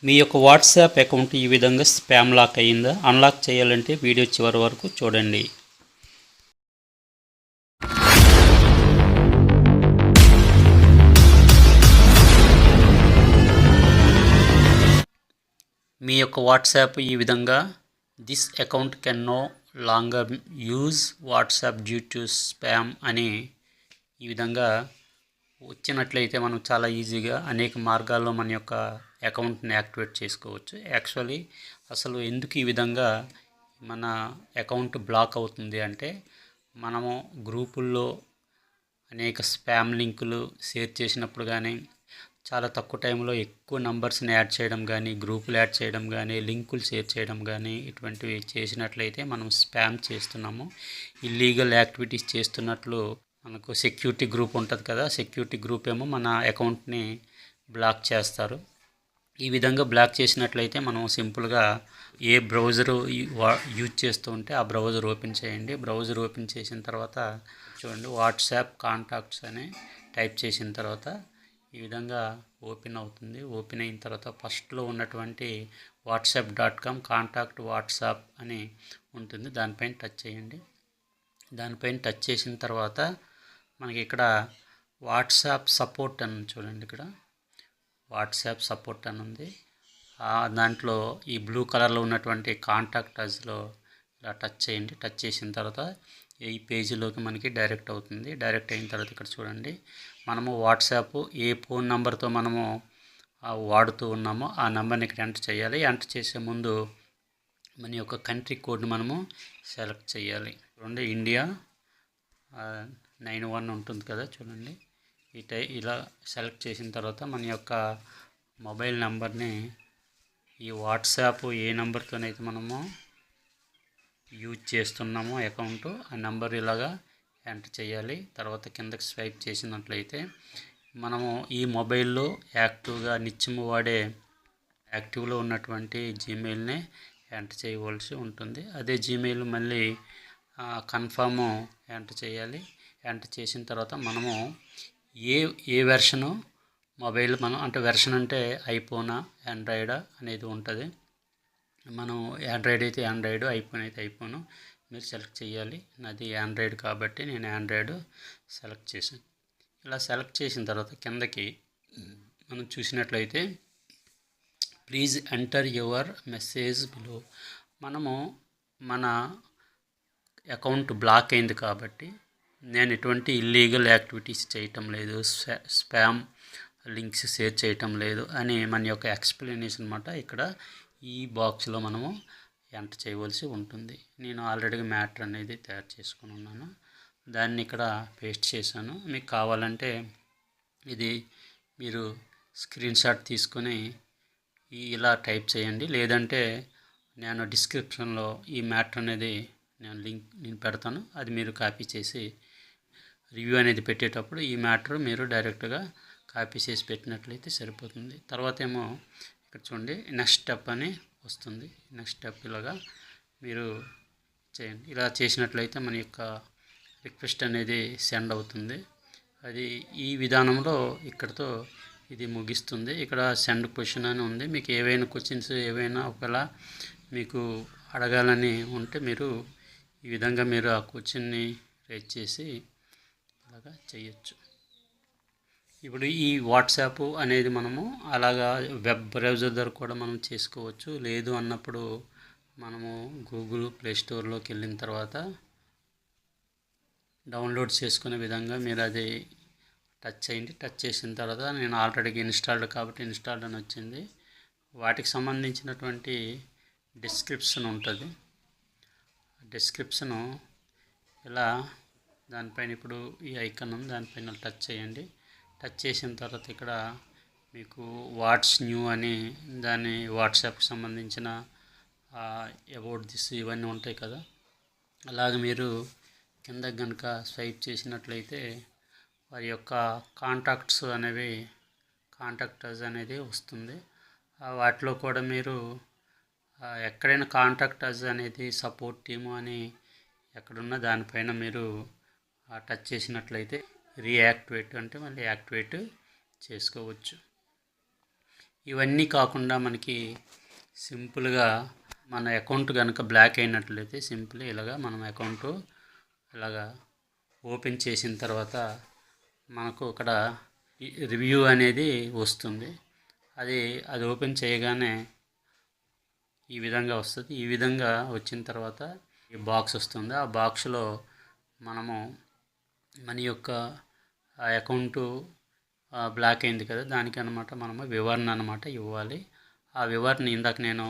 మీ యొక్క WhatsApp account ఈ విధంగా స్పామ్ లాక్ అయ్యిందా? అన్లాక్ చేయాలంటే వీడియో చివరి వరకు చూడండి. మీ యొక్క వాట్సాప్ ఈ విధంగా this account can no longer use WhatsApp due to spam అని ఈ విధంగా వచ్చినట్లయితే మనం చాలా ఈజీగా అనేక మార్గాల్లో మన యొక్క అకౌంట్ని యాక్టివేట్ చేసుకోవచ్చు. యాక్చువల్లీ అసలు ఎందుకు ఈ విధంగా మన అకౌంట్ బ్లాక్ అవుతుంది అంటే, మనము గ్రూపుల్లో అనేక స్పామ్ లింకులు షేర్ చేసినప్పుడు కానీ, చాలా తక్కువ టైంలో ఎక్కువ నంబర్స్ని యాడ్ చేయడం కానీ, గ్రూపులు యాడ్ చేయడం కానీ, లింకులు షేర్ చేయడం కానీ ఇటువంటివి చేసినట్లయితే మనం స్పామ్ చేస్తున్నాము, ఇల్లీగల్ యాక్టివిటీస్ చేస్తున్నట్లు మనకు సెక్యూరిటీ గ్రూప్ ఉంటుంది కదా, సెక్యూరిటీ గ్రూప్ ఏమో మన అకౌంట్ని బ్లాక్ చేస్తారు. ఈ విధంగా బ్లాక్ చేసినట్లయితే మనం సింపుల్గా ఏ బ్రౌజరు యూజ్ చేస్తూ ఉంటే ఆ బ్రౌజర్ ఓపెన్ చేయండి. బ్రౌజర్ ఓపెన్ చేసిన తర్వాత చూడండి, వాట్సాప్ కాంటాక్ట్స్ అని టైప్ చేసిన తర్వాత ఈ విధంగా ఓపెన్ అవుతుంది. ఓపెన్ అయిన తర్వాత ఫస్ట్లో ఉన్నటువంటి whatsapp.com కాంటాక్ట్ వాట్సాప్ అని ఉంటుంది, దానిపైన టచ్ చేయండి. దానిపైన టచ్ చేసిన తర్వాత మనకి ఇక్కడ వాట్సాప్ సపోర్ట్ అని చూడండి, ఇక్కడ వాట్సాప్ సపోర్ట్ అని ఉంది. దాంట్లో ఈ బ్లూ కలర్లో ఉన్నటువంటి కాంటాక్ట్ అస్లో ఇలా టచ్ చేయండి. టచ్ చేసిన తర్వాత ఈ పేజీలోకి మనకి డైరెక్ట్ అవుతుంది. డైరెక్ట్ అయిన తర్వాత ఇక్కడ చూడండి, మనము వాట్సాప్ ఏ ఫోన్ నెంబర్తో మనము వాడుతూ ఉన్నామో ఆ నెంబర్ని ఇక్కడ ఎంటర్ చేయాలి. ఎంటర్ చేసే ముందు మన యొక్క కంట్రీ కోడ్ని మనము సెలెక్ట్ చేయాలి. చూడండి, ఇండియా 91 ఉంటుంది కదా, చూడండి ఇలా సెలెక్ట్ చేసిన తర్వాత మన యొక్క మొబైల్ నెంబర్ని ఈ వాట్సాప్ ఏ నెంబర్తోనైతే మనము యూజ్ చేస్తున్నామో అకౌంట్ ఆ నెంబర్ ఇలాగా ఎంటర్ చేయాలి. తర్వాత కిందకి స్వైప్ చేసినట్లయితే మనము ఈ మొబైల్లో యాక్టివ్గా నిత్యము వాడే యాక్టివ్లో ఉన్నటువంటి జీమెయిల్ని ఎంటర్ చేయవలసి ఉంటుంది. అదే జీమెయిల్ మళ్ళీ కన్ఫర్మ్ ఎంటర్ చేయాలి. ఎంటర్ చేసిన తర్వాత మనము ఏ వెర్షను మొబైల్ మనం అంటే వెర్షన్ అంటే ఐఫోనా ఆండ్రాయిడా అనేది ఉంటుంది. మనం ఆండ్రాయిడ్ అయితే ఆండ్రాయిడ్, ఐఫోన్ అయితే ఐఫోను మీరు సెలెక్ట్ చేయాలి. నాది ఆండ్రాయిడ్ కాబట్టి నేను ఆండ్రాయిడ్ సెలెక్ట్ చేశాను. ఇలా సెలెక్ట్ చేసిన తర్వాత కిందకి మనం చూసినట్లయితే please enter your message below, మనము మన అకౌంట్ బ్లాక్ అయింది కాబట్టి నేను ఎటువంటి ఇల్లీగల్ యాక్టివిటీస్ చేయటం లేదు, స్పామ్ లింక్స్ షేర్ చేయటం లేదు అని మన యొక్క ఎక్స్ప్లెనేషన్ అన్నమాట ఇక్కడ ఈ బాక్స్లో మనము ఎంటర్ చేయవలసి ఉంటుంది. నేను ఆల్రెడీగా మ్యాటర్ అనేది తయారు చేసుకుని ఉన్నాను, దాన్ని ఇక్కడ పేస్ట్ చేశాను. మీకు కావాలంటే ఇది మీరు స్క్రీన్ షాట్ తీసుకొని ఇలా టైప్ చేయండి, లేదంటే నేను డిస్క్రిప్షన్లో ఈ మ్యాటర్ అనేది నేను పెడతాను, అది మీరు కాపీ చేసి రివ్యూ అనేది పెట్టేటప్పుడు ఈ మ్యాటర్ మీరు డైరెక్ట్గా కాపీ చేసి పెట్టినట్లయితే సరిపోతుంది. తర్వాత ఏమో ఇక్కడ చూడండి, నెక్స్ట్ స్టెప్ అని వస్తుంది. నెక్స్ట్ స్టెప్ ఇలాగా మీరు చేయండి. ఇలా చేసినట్లయితే మన యొక్క రిక్వెస్ట్ అనేది సెండ్ అవుతుంది. అది ఈ విధానంలో ఇక్కడితో ఇది ముగిస్తుంది. ఇక్కడ సెండ్ క్వశ్చన్ అని ఉంది. మీకు ఏవైనా క్వశ్చన్స్ ఏవైనా ఒకవేళ మీకు అడగాలని ఉంటే మీరు ఈ విధంగా మీరు ఆ క్వశ్చన్ని రేజ్ చేసి అలాగా చేయొచ్చు. ఇప్పుడు ఈ వాట్సాప్ అనేది మనము అలాగా వెబ్ బ్రౌజర్ ద్వారా కూడా మనం చేసుకోవచ్చు. లేదు అన్నప్పుడు మనము గూగుల్ ప్లే స్టోర్లోకి వెళ్ళిన తర్వాత డౌన్లోడ్ చేసుకునే విధంగా మీరు అది టచ్ చేయండి. టచ్ చేసిన తర్వాత నేను ఆల్రెడీ ఇన్స్టాల్డ్ కాబట్టి ఇన్స్టాల్డ్ అని వచ్చింది. వాటికి సంబంధించినటువంటి డిస్క్రిప్షన్ ఉంటుంది. డిస్క్రిప్షను ఇలా దానిపైన ఇప్పుడు ఈ ఐకాన్ ఉంది, దానిపైన టచ్ చేయండి. టచ్ చేసిన తర్వాత ఇక్కడ మీకు వాట్స్ న్యూ అని దాని వాట్సాప్కి సంబంధించిన అబౌట్ దిస్ ఇవన్నీ ఉంటాయి కదా, అలాగే మీరు కింద కనుక స్వైప్ చేసినట్లయితే వారి యొక్క కాంటాక్ట్స్ అనేవి కాంటాక్టర్స్ అనేది వస్తుంది. వాటిలో కూడా మీరు ఎక్కడైనా కాంటాక్ట్ అస్ అనేది సపోర్ట్ టీము అని ఎక్కడున్న దానిపైన మీరు టచ్ చేసినట్లయితే రీయాక్టివేట్ అంటే మళ్ళీ యాక్టివేట్ చేసుకోవచ్చు. ఇవన్నీ కాకుండా మనకి సింపుల్గా మన అకౌంట్ కనుక బ్లాక్ అయినట్లయితే సింపుల్ ఇలాగా మనం అకౌంట్ ఇలాగా ఓపెన్ చేసిన తర్వాత మనకు ఇక్కడ రివ్యూ అనేది వస్తుంది. అది ఓపెన్ చేయగానే ఈ విధంగా వస్తుంది. ఈ విధంగా వచ్చిన తర్వాత ఈ బాక్స్ వస్తుంది. ఆ బాక్స్లో మనము మన యొక్క అకౌంటు బ్లాక్ అయింది కదా, దానికి అనమాట మనము వివరణ అనమాట ఇవ్వాలి. ఆ వివరణ ఇందాక నేను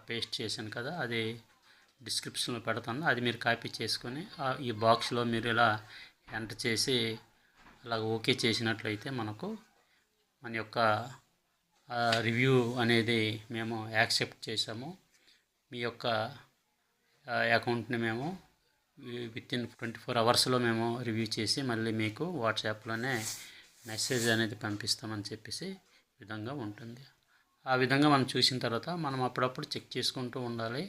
పేస్ట్ చేశాను కదా, అది డిస్క్రిప్షన్లో పెడతాను. అది మీరు కాపీ చేసుకొని ఈ బాక్స్లో మీరు ఇలా ఎంటర్ చేసి అలా ఓకే చేసినట్లయితే మనకు మన యొక్క రివ్యూ అనేది మేము యాక్సెప్ట్ చేసాము. మీ యొక్క అకౌంట్ని మేము వితిన్ 24 అవర్స్లో మేము రివ్యూ చేసి మళ్ళీ మీకు వాట్సాప్లోనే మెసేజ్ అనేది పంపిస్తామని చెప్పేసి విధంగా ఉంటుంది. ఆ విధంగా మనం చూసిన తర్వాత మనం అప్పుడప్పుడు చెక్ చేసుకుంటూ ఉండాలి.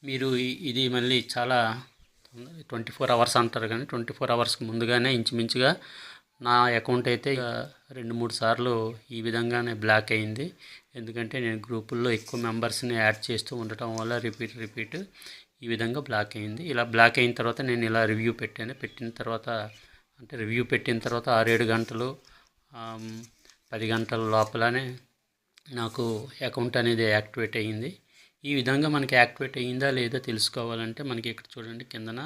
మీరు ఇది మళ్ళీ చాలా 24 అవర్స్ అంటారు, కానీ 24 అవర్స్కి ముందుగానే ఇంచుమించుగా నా అకౌంట్ అయితే 2-3 సార్లు ఈ విధంగానే బ్లాక్ అయింది. ఎందుకంటే నేను గ్రూపుల్లో ఎక్కువ మెంబర్స్ని యాడ్ చేస్తూ ఉండటం వల్ల రిపీట్ ఈ విధంగా బ్లాక్ అయింది. ఇలా బ్లాక్ అయిన తర్వాత నేను ఇలా రివ్యూ పెట్టిన తర్వాత 6-7 గంటలు 10 గంటల లోపలనే నాకు అకౌంట్ అనేది యాక్టివేట్ అయ్యింది. ఈ విధంగా మనకి యాక్టివేట్ అయ్యిందా లేదా తెలుసుకోవాలంటే మనకి ఇక్కడ చూడండి, కిందన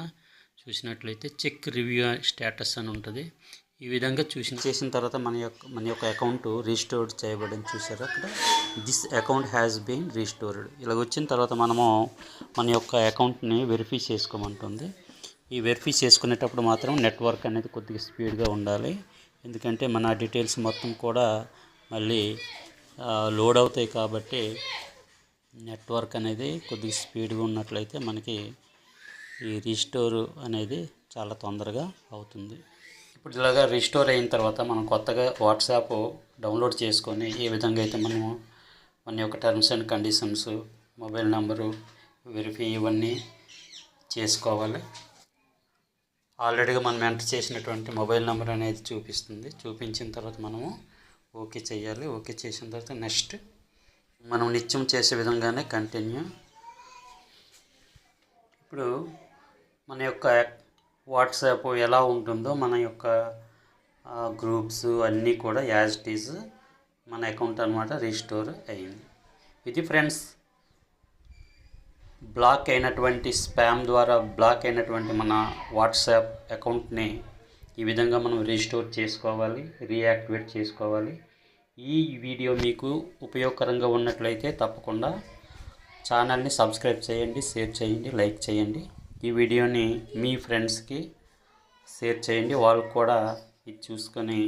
చూసినట్లయితే చెక్ రివ్యూ స్టేటస్ అని ఉంటుంది. ఈ విధంగా చేసిన తర్వాత మన యొక్క అకౌంట్ రీస్టోర్డ్ చేయబడింది. చూసారు అక్కడ, this account has been restored. ఇలా వచ్చిన తర్వాత మనము మన యొక్క అకౌంట్ని వెరిఫై చేసుకోమంటుంది. ఈ వెరిఫై చేసుకునేటప్పుడు మాత్రం నెట్వర్క్ అనేది కొద్దిగా స్పీడ్గా ఉండాలి. ఎందుకంటే మన డీటెయిల్స్ మొత్తం కూడా మళ్ళీ లోడ్ అవుతాయి కాబట్టి నెట్వర్క్ అనేది కొద్దిగా స్పీడ్గా ఉన్నట్లయితే మనకి ఈ రీస్టోర్ అనేది చాలా తొందరగా అవుతుంది. ఇప్పుడు ఇలాగా రీస్టోర్ అయిన తర్వాత మనం కొత్తగా వాట్సాప్ డౌన్లోడ్ చేసుకొని ఏ విధంగా అయితే మనము మన యొక్క terms and conditions, mobile number, verify ఇవన్నీ చేసుకోవాలి. ఆల్రెడీగా మనం ఎంటర్ చేసినటువంటి మొబైల్ నెంబర్ అనేది చూపించిన తర్వాత మనము ఓకే చేయాలి. ఓకే చేసిన తర్వాత నెక్స్ట్ మనం నిత్యం చేసే విధంగానే కంటిన్యూ. ఇప్పుడు మన యొక్క వాట్సాప్ ఎలా ఉంటుందో మన యొక్క గ్రూప్స్ అన్నీ కూడా యాజ్ ఇట్ ఈజ్ మన అకౌంట్ అనమాట రీస్టోర్ అయ్యింది. ఇది ఫ్రెండ్స్, బ్లాక్ అయినటువంటి స్పామ్ ద్వారా బ్లాక్ అయినటువంటి మన వాట్సాప్ అకౌంట్ని ఈ విధంగా మనం రీస్టోర్ చేసుకోవాలి, రీయాక్టివేట్ చేసుకోవాలి. ఈ వీడియో మీకు ఉపయోగకరంగా ఉన్నట్లయితే తప్పకుండా ఛానల్ని సబ్స్క్రైబ్ చేయండి, షేర్ చేయండి, లైక్ చేయండి. ఈ వీడియోని మీ ఫ్రెండ్స్కి షేర్ చేయండి. వాళ్ళు కూడా ఇది చూసుకొని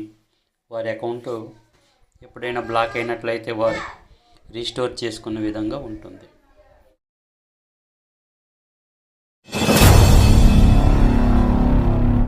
వారి అకౌంట్ ఎప్పుడైనా బ్లాక్ అయినట్లయితే వారు రీస్టోర్ చేసుకునే విధంగా ఉంటుంది.